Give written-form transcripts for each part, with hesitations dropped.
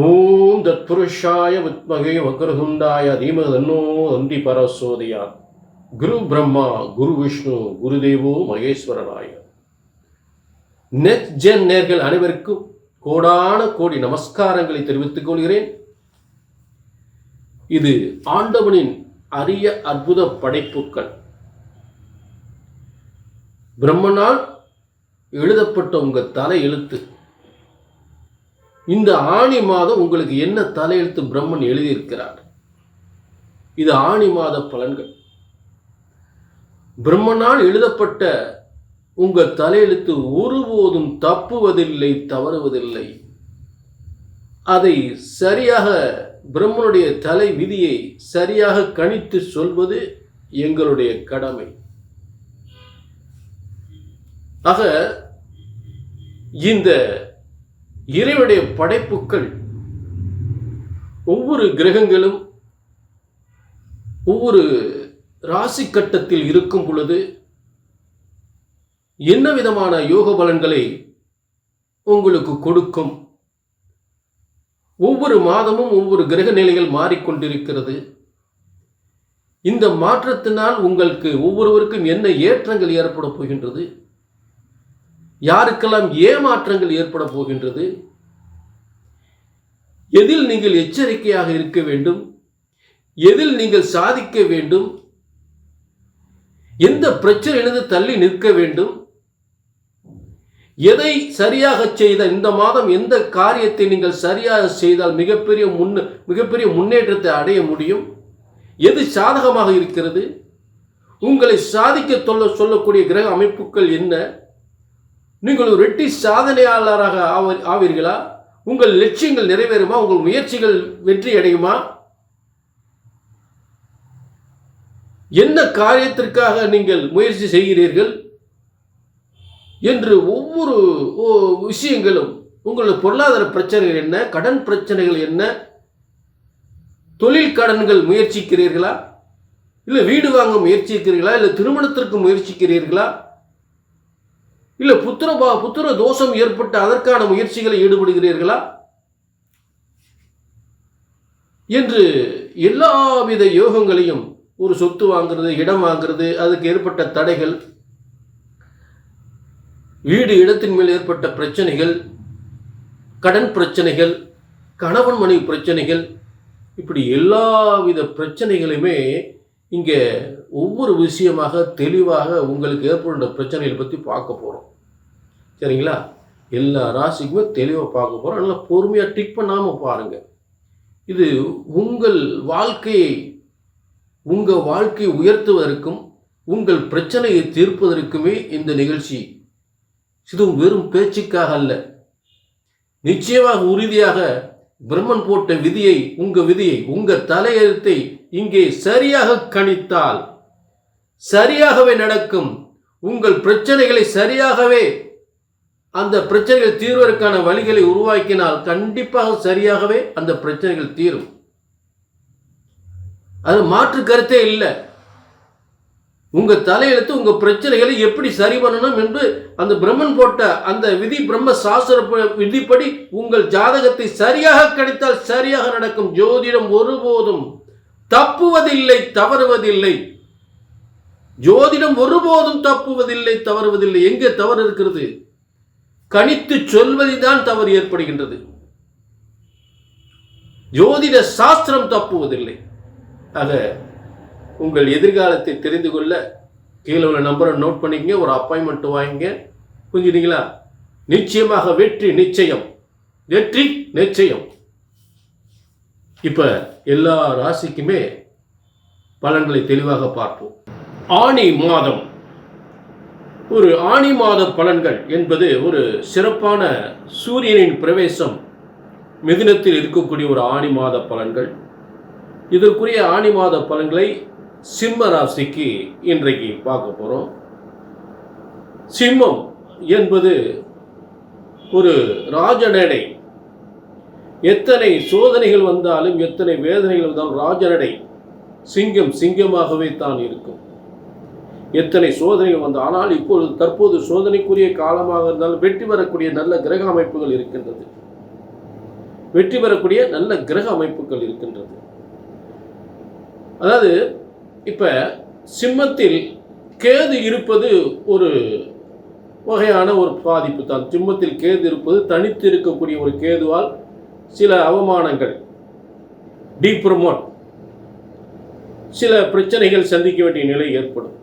ஓம் தத்புருஷாய வித்மகே வக்ரதுண்டாய தீமஹி தன்னோ தந்தி பரசோதயாத். குரு பிரம்மா குரு விஷ்ணு குருதேவோ மகேஸ்வரனாய. நெக்ஸ்ட் ஜென் நேர்கள் அனைவருக்கும் கோடான கோடி நமஸ்காரங்களை தெரிவித்துக் கொள்கிறேன். இது ஆண்டவனின் அரிய அற்புத படைப்புக்கள். பிரம்மனால் எழுதப்பட்ட உங்க தலை எழுத்து. இந்த ஆணி மாதம் உங்களுக்கு என்ன தலையெழுத்து பிரம்மன் எழுதியிருக்கிறார்? இது ஆணி மாத பலன்கள். பிரம்மனால் எழுதப்பட்ட உங்க தலையெழுத்து ஒருபோதும் தப்புவதில்லை, தவறுவதில்லை. அதை சரியாக பிரம்மனுடைய தலை விதியை சரியாக கணித்து சொல்வது எங்களுடைய கடமை. ஆக இந்த இறைவனுடைய படைப்புக்கள் ஒவ்வொரு கிரகங்களும் ஒவ்வொரு ராசி கட்டத்தில் இருக்கும் பொழுது என்ன விதமான யோக பலன்களை உங்களுக்கு கொடுக்கும். ஒவ்வொரு மாதமும் ஒவ்வொரு கிரக நிலைகள் மாறிக்கொண்டிருக்கிறது. இந்த மாற்றத்தினால் உங்களுக்கு ஒவ்வொருவருக்கும் என்ன ஏற்றங்கள் ஏற்பட போகின்றது, யாருக்கெல்லாம் ஏமாற்றங்கள் ஏற்பட போகின்றது, எதில் நீங்கள் எச்சரிக்கையாக இருக்க வேண்டும், எதில் நீங்கள் சாதிக்க வேண்டும், எந்த பிரச்சனையிலிருந்து தள்ளி நிற்க வேண்டும், எதை சரியாக செய்தால் இந்த மாதம் எந்த காரியத்தை நீங்கள் சரியாக செய்தால் மிகப்பெரிய முன்னேற்றத்தை அடைய முடியும், எது சாதகமாக இருக்கிறது, உங்களை சாதிக்க சொல்லக்கூடிய கிரக அமைப்புகள் என்ன, நீங்கள் ஒரு வெற்றி சாதனையாளராக ஆவீர்களா, உங்கள் லட்சியங்கள் நிறைவேறுமா, உங்கள் முயற்சிகள் வெற்றி அடையுமா, என்ன காரியத்திற்காக நீங்கள் முயற்சி செய்கிறீர்கள் என்று ஒவ்வொரு விஷயங்களும், உங்களுடைய பொருளாதார பிரச்சனைகள் என்ன, கடன் பிரச்சனைகள் என்ன, தொழில் கடன்கள் முயற்சிக்கிறீர்களா, இல்லை வீடு வாங்க முயற்சிக்கிறீர்களா, இல்லை திருமணத்திற்கு முயற்சிக்கிறீர்களா, இல்லை புத்திர தோஷம் ஏற்பட்டு அதற்கான முயற்சிகளை ஈடுபடுகிறீர்களா என்று எல்லாவித யோகங்களையும், ஒரு சொத்து வாங்கிறது, இடம் வாங்கிறது, அதுக்கு ஏற்பட்ட தடைகள், வீடு இடத்தின் மேல் ஏற்பட்ட பிரச்சனைகள், கடன் பிரச்சனைகள், கணவன் மனைவி பிரச்சனைகள், இப்படி எல்லாவித பிரச்சனைகளுமே இங்கே ஒவ்வொரு விஷயமாக தெளிவாக உங்களுக்கு ஏற்படுகின்ற பிரச்சனைகளை பற்றி பார்க்க போகிறோம். சரிங்களா? எல்லா ராசிக்குமே தெளிவாக பார்க்க போகிறோம். நல்லா பொறுமையாக டிக் பண்ணாமல் பாருங்கள். இது உங்கள் வாழ்க்கையை உயர்த்துவதற்கும் உங்கள் பிரச்சனையை தீர்ப்பதற்குமே இந்த நிகழ்ச்சி. இது வெறும் பேச்சுக்காக அல்ல. நிச்சயமாக உறுதியாக பிரம்மன் போட்ட விதியை, உங்க தலையெழுத்தை இங்கே சரியாக கணித்தால் சரியாகவே நடக்கும். உங்கள் பிரச்சனைகளை சரியாகவே, அந்த பிரச்சனைகள் தீர்வதற்கான வழிகளை உருவாக்கினால் கண்டிப்பாக சரியாகவே அந்த பிரச்சனைகள் தீரும். அது மாற்று கருத்தே இல்லை. உங்க தலையெழுத்து உங்க பிரச்சனைகளை எப்படி சரி பண்ணணும் என்று அந்த பிரம்மன் போட்ட அந்த விதி, பிரம்ம சாஸ்திர விதிப்படி உங்கள் ஜாதகத்தை சரியாக கணித்தால் சரியாக நடக்கும். ஜோதிடம் ஒருபோதும் தப்புவதில்லை, தவறுவதில்லை. ஜோதிடம் ஒருபோதும் தப்புவதில்லை, தவறுவதில்லை. எங்கே தவறு இருக்கிறது? கணித்து சொல்வதில்தான் தவறு ஏற்படுகின்றது. ஜோதிட சாஸ்திரம் தப்புவதில்லை. ஆக உங்கள் எதிர்காலத்தை தெரிந்து கொள்ள கீழே உள்ள நம்பரை நோட் பண்ணிக்கங்க, ஒரு அப்பாயின்மெண்ட் வாங்கிங்க. புரிஞ்சுட்டீங்களா? நிச்சயமாக வெற்றி நிச்சயம், வெற்றி நிச்சயம். இப்போ எல்லா ராசிக்குமே பலன்களை தெளிவாக பார்ப்போம். ஆணி மாதம், ஒரு ஆணி மாத பலன்கள் என்பது ஒரு சிறப்பான சூரியனின் பிரவேசம் மிதுனத்தில் இருக்கக்கூடிய ஒரு ஆணி மாத பலன்கள். இதற்குரிய ஆணி மாத பலன்களை சிம்ம ராசிக்கு இன்றைக்கு பார்க்க போகிறோம். சிம்மம் என்பது ஒரு ராஜநடை. எத்தனை சோதனைகள் வந்தாலும், எத்தனை வேதனைகள் வந்தாலும் ராஜநடை சிங்கமாகவே தான் இருக்கும். எத்தனை சோதனைகள் வந்தால், ஆனால் தற்போது சோதனைக்குரிய காலமாக இருந்தாலும் வெற்றி வரக்கூடிய நல்ல கிரக அமைப்புகள் இருக்கின்றது. வெற்றி பெறக்கூடிய நல்ல கிரக அமைப்புகள் இருக்கின்றது. அதாவது இப்ப சிம்மத்தில் கேது இருப்பது ஒரு வகையான ஒரு பாதிப்பு தான். சிம்மத்தில் கேது இருப்பது தனித்து இருக்கக்கூடிய ஒரு கேதுவால் சில அவமானங்கள், டீப்ரமோட், சில பிரச்சனைகள் சந்திக்க வேண்டிய நிலை ஏற்படும்.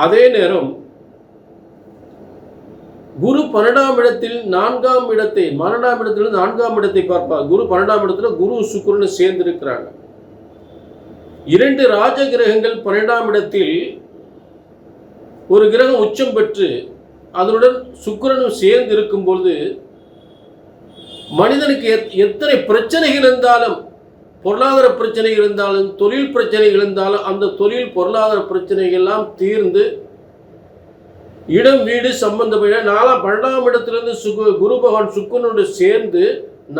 அதே நேரம் குரு 12ஆம் இடத்தில் 4ஆம் இடத்தை 12ஆம் இடத்திலிருந்து 4ஆம் இடத்தை பார்ப்பார். குரு 12ஆம் இடத்துல குரு சுக்கிரன் சேர்ந்து இருக்கிறாங்க. 2 ராஜ கிரகங்கள் 12ஆம் இடத்தில் ஒரு கிரகம் உச்சம் பெற்று அதனுடன் சுக்கிரனும் சேர்ந்து இருக்கும் பொழுது மனிதனுக்கு எத்தனை பிரச்சனைகள் இருந்தாலும், பொருளாதார பிரச்சனைகள் இருந்தாலும், தொழில் பிரச்சனைகள் இருந்தாலும், அந்த தொழில் பொருளாதார பிரச்சனைகள் எல்லாம் தீர்ந்து இடம் வீடு சம்பந்தப்பட்ட 12ஆம் இடத்திலிருந்து குரு பகவான் சுக்கிரனோடு சேர்ந்து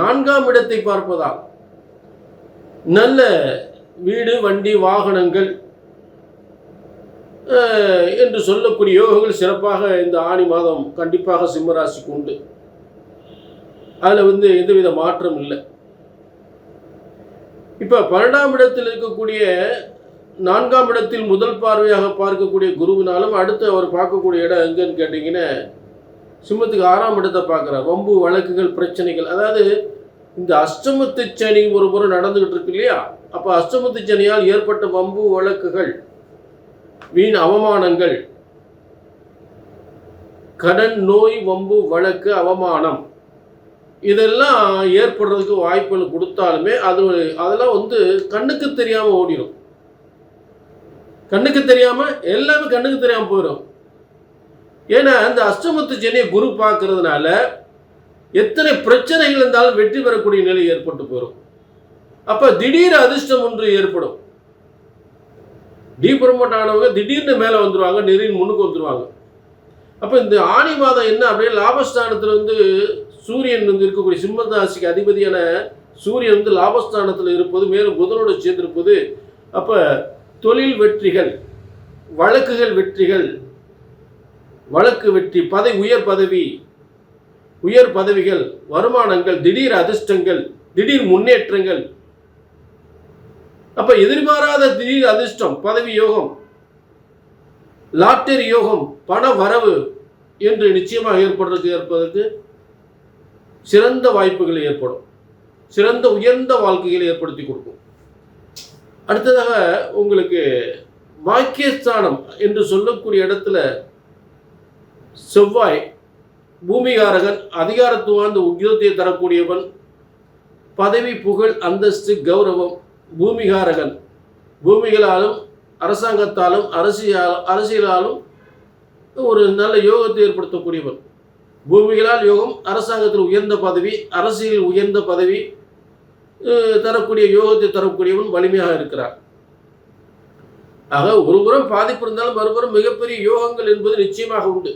4ஆம் இடத்தை பார்ப்பதால் நல்ல வீடு வண்டி வாகனங்கள் என்று சொல்லக்கூடிய யோகங்கள் சிறப்பாக இந்த ஆணி மாதம் கண்டிப்பாக சிம்மராசிக்கு உண்டு. அதில் எந்தவித மாற்றம் இல்லை. இப்போ 12ஆம் இடத்தில் இருக்கக்கூடிய 4ஆம் இடத்தில் முதல் பார்வையாக பார்க்கக்கூடிய குருவினாலும் அடுத்து அவர் பார்க்கக்கூடிய இடம் எங்கன்னு கேட்டிங்கன்னா சிம்மத்துக்கு 6ஆம் இடத்தை பார்க்குறார். வம்பு வழக்குகள் பிரச்சனைகள், அதாவது இந்த அஷ்டமத்து சனி ஒரு புறம் நடந்துகிட்டு இருக்கு இல்லையா, அப்போ அஷ்டமத்து சனியால் ஏற்பட்ட வம்பு வழக்குகள், வீண் அவமானங்கள், கடன், நோய், வம்பு வழக்கு, அவமானம், இதெல்லாம் ஏற்படுறதுக்கு வாய்ப்புகள் கொடுத்தாலுமே அதெல்லாம் கண்ணுக்கு தெரியாமல் ஓடிடும். கண்ணுக்கு தெரியாமல் எல்லாமே கண்ணுக்கு தெரியாமல் போயிடும். ஏன்னா அந்த அஷ்டமத்து சனியை குரு பார்க்கறதுனால எத்தனை பிரச்சனைகள் இருந்தாலும் வெற்றி பெறக்கூடிய நிலை ஏற்பட்டு போயிடும். அப்போ திடீர் அதிர்ஷ்டம் ஒன்று ஏற்படும். டீப்ரமோட் ஆனவங்க திடீர்னு மேலே வந்துடுவாங்க, நெறியின் முன்னுக்கு வந்துடுவாங்க. அப்போ இந்த ஆணி மாதம் என்ன அப்படியே லாபஸ்தானத்தில் சூரியன் இருக்கக்கூடிய சிம்மராசிக்கு அதிபதியான சூரியன் லாபஸ்தானத்தில் இருப்பது, மேலும் புதனோடு சேர்ந்திருப்பது, அப்போ தொழில் வெற்றிகள், வழக்குகள் வெற்றிகள், வழக்கு வெற்றி, உயர் பதவிகள், வருமானங்கள், திடீர் அதிர்ஷ்டங்கள், திடீர் முன்னேற்றங்கள், அப்ப எதிர்பாராத திடீர் அதிர்ஷ்டம், பதவி யோகம், லாட்டரி யோகம், பண வரவு என்று நிச்சயமாக ஏற்படுவதற்கு சிறந்த வாய்ப்புகள் ஏற்படும். சிறந்த உயர்ந்த வாழ்க்கைகளை ஏற்படுத்தி கொடுக்கும். அடுத்ததாக உங்களுக்கு பாக்கியஸ்தானம் என்று சொல்லக்கூடிய இடத்துல செவ்வாய் பூமிகாரகன், அதிகாரத்துவார்ந்த உத்தியோகத்தை தரக்கூடியவன், பதவி, புகழ், அந்தஸ்து, கௌரவம், பூமிகாரகன், பூமிகளாலும் அரசாங்கத்தாலும் அரசியலாலும் ஒரு நல்ல யோகத்தை ஏற்படுத்தக்கூடியவன். பூமிகளால் யோகம், அரசாங்கத்தில் உயர்ந்த பதவி, அரசியல் உயர்ந்த பதவி தரக்கூடிய யோகத்தை தரக்கூடியவன் வலிமையாக இருக்கிறார். ஆக ஒருபுறம் பாதிப்பு இருந்தாலும் மறுபுறம் மிகப்பெரிய யோகங்கள் என்பது நிச்சயமாக உண்டு.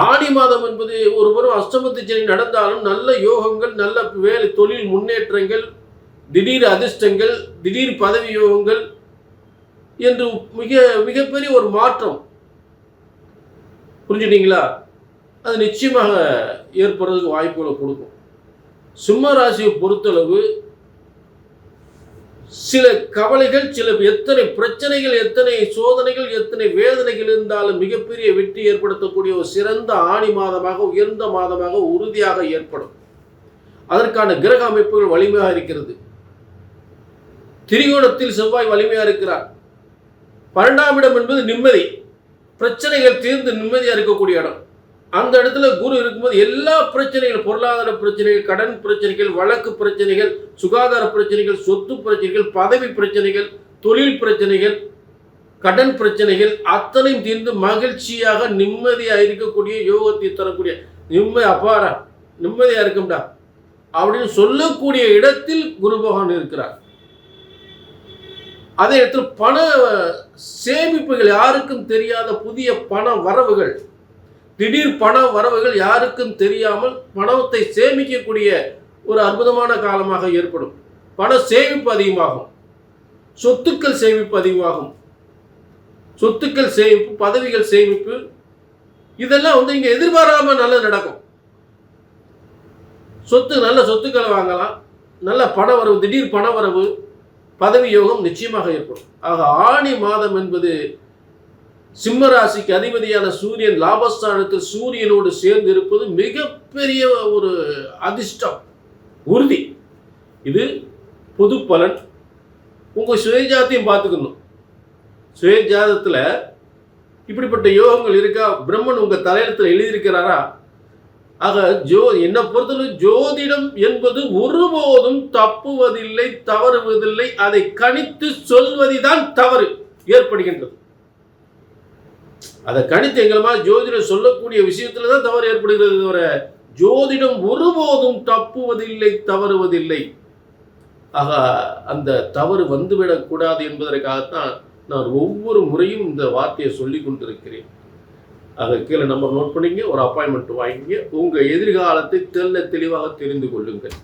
ஆடி மாதம் என்பது ஒருபுறம் அஷ்டமத்து சனி நடந்தாலும் நல்ல யோகங்கள், நல்ல வேலை, தொழில் முன்னேற்றங்கள், திடீர் அதிர்ஷ்டங்கள், திடீர் பதவி யோகங்கள் என்று மிகப்பெரிய ஒரு மாற்றம், புரிஞ்சுட்டீங்களா? அது நிச்சயமாக ஏற்படுறதுக்கு வாய்ப்புகளை கொடுக்கும். சிம்ம ராசியை பொறுத்தளவு சில கவலைகள், எத்தனை பிரச்சனைகள், எத்தனை சோதனைகள், எத்தனை வேதனைகள் இருந்தாலும் மிகப்பெரிய வெற்றி ஏற்படுத்தக்கூடிய ஒரு சிறந்த ஆணி மாதமாக, உயர்ந்த மாதமாக உறுதியாக ஏற்படும். அதற்கான கிரக அமைப்புகள் வலிமையாக இருக்கிறது. திரிகோணத்தில் செவ்வாய் வலிமையாக இருக்கிறார். 12ஆம் இடம் என்பது நிம்மதி, பிரச்சனைகள் தீர்ந்து நிம்மதியாக இருக்கக்கூடிய இடம். அந்த இடத்துல குரு இருக்கும்போது எல்லா பிரச்சனைகள், பொருளாதார பிரச்சனைகள், கடன் பிரச்சனைகள், வழக்கு பிரச்சனைகள், சுகாதார பிரச்சனைகள், சொத்து பிரச்சனைகள், பதவி பிரச்சனைகள், தொழில் பிரச்சனைகள், கடன் பிரச்சனைகள் அத்தனையும் தீர்ந்து மகிழ்ச்சியாக நிம்மதியாக இருக்கக்கூடிய யோகத்தை தரக்கூடிய அப்பாரா நிம்மதியாக இருக்கும்டா அப்படின்னு சொல்லக்கூடிய இடத்தில் குரு பகவான் இருக்கிறார். அதே இடத்துல பண சேமிப்புகள், யாருக்கும் தெரியாத புதிய பண வரவுகள், திடீர் பண வரவுகள், யாருக்கும் தெரியாமல் பணத்தை சேமிக்கக்கூடிய ஒரு அற்புதமான காலமாக ஏற்படும். பண சேமிப்பு அதிகமாகும், சொத்துக்கள் சேமிப்பு அதிகமாகும், சொத்துக்கள் சேமிப்பு, பதவிகள் சேமிப்பு, இதெல்லாம் இங்க எதிர்பாராம நல்லது நடக்கும். நல்ல சொத்துக்களை வாங்கலாம், நல்ல பண வரவு, திடீர் பண வரவு, பதவி யோகம் நிச்சயமாக ஏற்படும். ஆக ஆணி மாதம் என்பது சிம்ம ராசிக்கு அதிபதியான சூரியன் லாபஸ்தானத்தில் சூரியனோடு சேர்ந்து இருப்பது மிகப்பெரிய ஒரு அதிர்ஷ்டம், உறுதி. இது பொது பலன். உங்கள் சுயஜாத்தையும் பார்த்துக்கணும். சுயஜாதத்தில் இப்படிப்பட்ட யோகங்கள் இருக்கா, பிரம்மன் உங்கள் தலையெழுத்தில் எழுதியிருக்கிறாரா? ஆக என்னை பொறுத்தவரை ஜோதிடம் என்பது ஒருபோதும் தப்புவதில்லை, தவறுவதில்லை. அதை கணித்து சொல்வதுதான் தவறு ஏற்படுகின்றது. அதை கணித்து எங்களமா ஜோதிடம் சொல்லக்கூடிய விஷயத்துல தான் தவறு ஏற்படுகிறது தவிர ஜோதிடம் ஒருபோதும் தப்புவதில்லை, தவறுவதில்லை. ஆக அந்த தவறு வந்துவிடக்கூடாது என்பதற்காகத்தான் நான் ஒவ்வொரு முறையும் இந்த வார்த்தையை சொல்லி கொண்டிருக்கிறேன். அதை கீழே நம்பர் நோட் பண்ணிங்க, ஒரு அப்பாயின்மெண்ட் வாங்கிங்க, உங்கள் எதிர்காலத்தை தெளிவாக தெரிந்து கொள்ளுங்கள்.